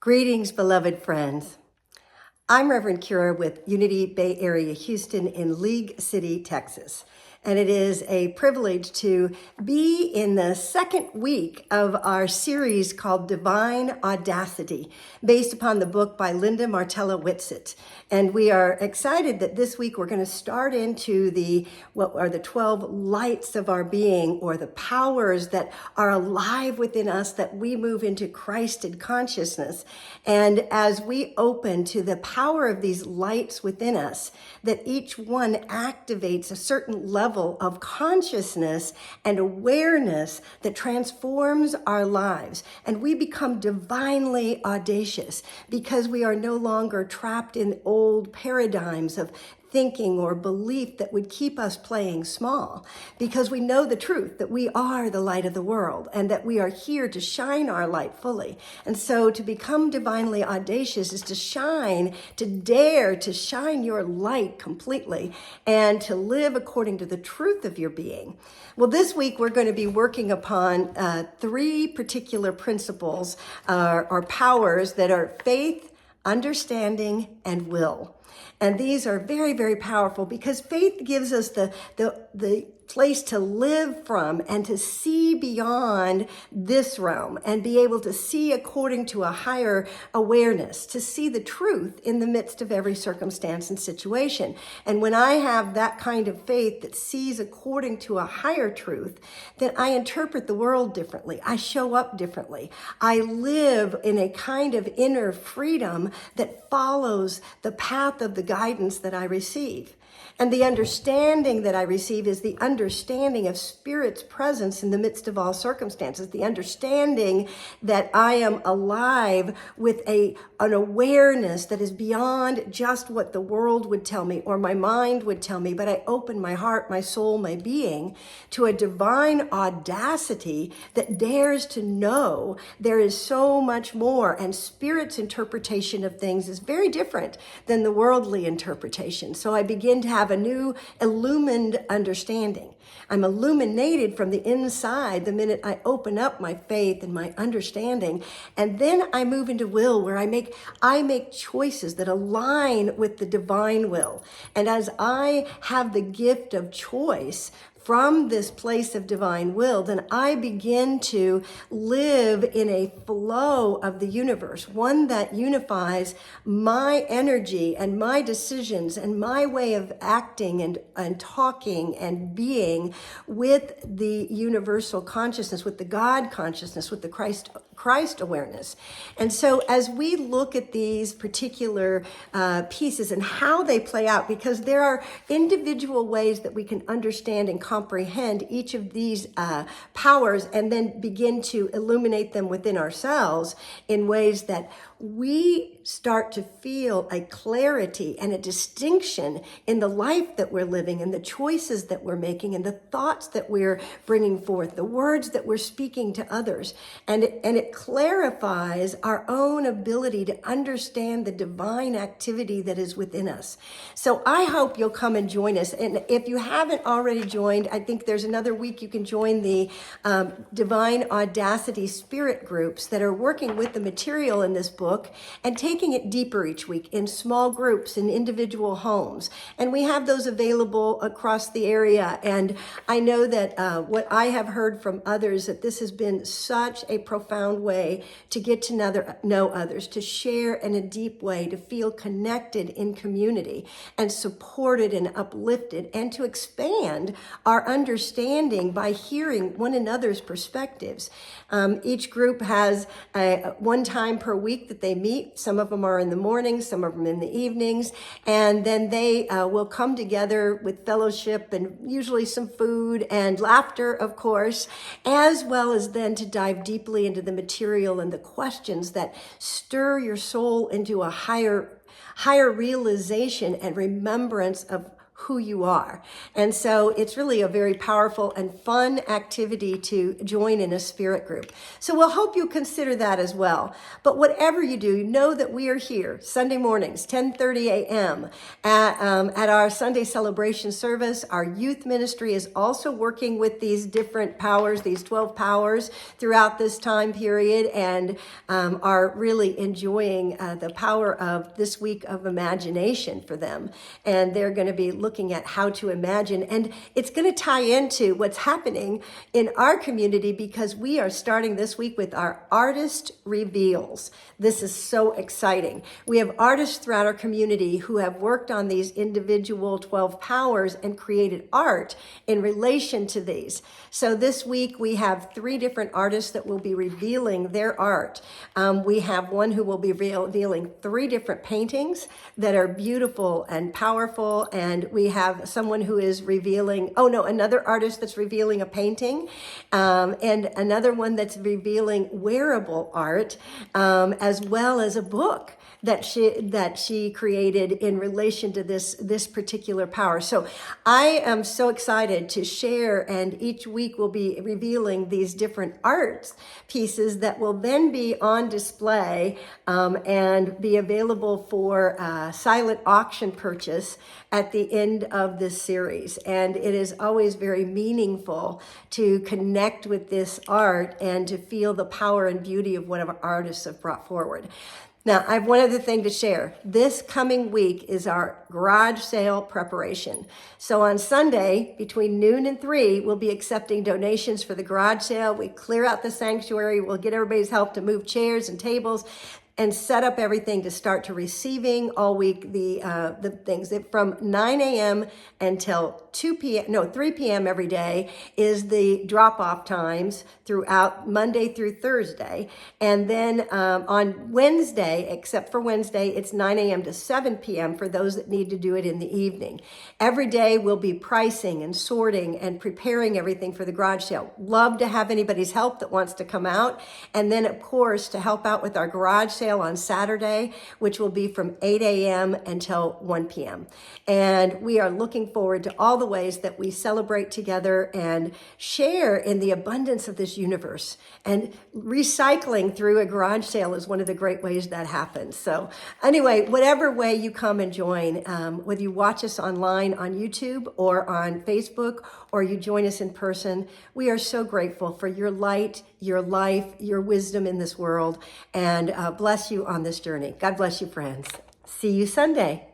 Greetings, beloved friends. I'm Reverend Kira with Unity Bay Area Houston in League City, Texas. And it is a privilege to be in the second week of our series called Divine Audacity, based upon the book by Linda Martella Whitsitt. And we are excited that this week we're going to start into what are the 12 lights of our being, or the powers that are alive within us that we move into Christed consciousness. And as we open to the power of these lights within us, that each one activates a certain level of consciousness and awareness that transforms our lives. And we become divinely audacious because we are no longer trapped in old paradigms of thinking or belief that would keep us playing small, because we know the truth that we are the light of the world and that we are here to shine our light fully. And so to become divinely audacious is to shine, to dare to shine your light completely and to live according to the truth of your being. Well, this week we're going to be working upon three particular principles or powers that are faith, understanding, and will. And these are very, very powerful because faith gives us the place to live from and to see beyond this realm and be able to see according to a higher awareness, to see the truth in the midst of every circumstance and situation. And when I have that kind of faith that sees according to a higher truth, then I interpret the world differently. I show up differently. I live in a kind of inner freedom that follows the path of the guidance that I receive. And the understanding that I receive is the understanding of Spirit's presence in the midst of all circumstances, the understanding that I am alive with an awareness that is beyond just what the world would tell me or my mind would tell me, but I open my heart, my soul, my being to a divine audacity that dares to know there is so much more. And Spirit's interpretation of things is very different than the worldly interpretation. So I begin to have a new illumined understanding. I'm illuminated from the inside the minute I open up my faith and my understanding. And then I move into will, where I make choices that align with the divine will. And as I have the gift of choice from this place of divine will, then I begin to live in a flow of the universe, one that unifies my energy and my decisions and my way of acting and talking and being with the universal consciousness, with the God consciousness, with the Christ awareness. And so as we look at these particular pieces and how they play out, because there are individual ways that we can understand and comprehend each of these powers and then begin to illuminate them within ourselves in ways that we start to feel a clarity and a distinction in the life that we're living and the choices that we're making and the thoughts that we're bringing forth, the words that we're speaking to others. And it clarifies our own ability to understand the divine activity that is within us. So I hope you'll come and join us. And if you haven't already joined, I think there's another week you can join the Divine Audacity Spirit groups that are working with the material in this book and taking it deeper each week in small groups in individual homes. And we have those available across the area. And I know that what I have heard from others, that this has been such a profound way to get to know others, to share in a deep way, to feel connected in community and supported and uplifted, and to expand our understanding by hearing one another's perspectives. Each group has one time per week that they meet. Some of them are in the mornings, some of them in the evenings, and then they will come together with fellowship and usually some food and laughter, of course, as well as then to dive deeply into the material and the questions that stir your soul into a higher realization and remembrance of who you are. And so it's really a very powerful and fun activity to join in a spirit group. So we'll hope you consider that as well. But whatever you do, know that we are here Sunday mornings, 10:30 a.m. At our Sunday celebration service. Our youth ministry is also working with these different powers, these 12 powers throughout this time period, and are really enjoying the power of this week of imagination for them. And they're going to be looking at how to imagine. And it's going to tie into what's happening in our community, because we are starting this week with our Artist Reveals. This is so exciting. We have artists throughout our community who have worked on these individual 12 powers and created art in relation to these. So this week we have 3 different artists that will be revealing their art. We have one who will be revealing 3 different paintings that are beautiful and powerful. And we have someone who is revealing, another artist that's revealing a painting, and another one that's revealing wearable art, as well as a book that she created in relation to this particular power. So I am so excited to share, and each week we'll be revealing these different art pieces that will then be on display and be available for silent auction purchase at the end of this series. And it is always very meaningful to connect with this art and to feel the power and beauty of what our artists have brought forward. Now, I have one other thing to share. This coming week is our garage sale preparation. So on Sunday, between noon and 3, we'll be accepting donations for the garage sale. We clear out the sanctuary. We'll get everybody's help to move chairs and tables and set up everything to start to receiving all week the things. From 9 a.m. until 3 p.m. every day is the drop-off times throughout Monday through Thursday. And then on Wednesday, except for Wednesday, it's 9 a.m. to 7 p.m. for those that need to do it in the evening. Every day we'll be pricing and sorting and preparing everything for the garage sale. Love to have anybody's help that wants to come out. And then, of course, to help out with our garage sale on Saturday, which will be from 8 a.m. until 1 p.m. And we are looking forward to all the ways that we celebrate together and share in the abundance of this universe. And recycling through a garage sale is one of the great ways that happens. So anyway, whatever way you come and join, whether you watch us online on YouTube or on Facebook, or you join us in person, we are so grateful for your light, your life, your wisdom in this world, and bless you on this journey. God bless you, friends. See you Sunday.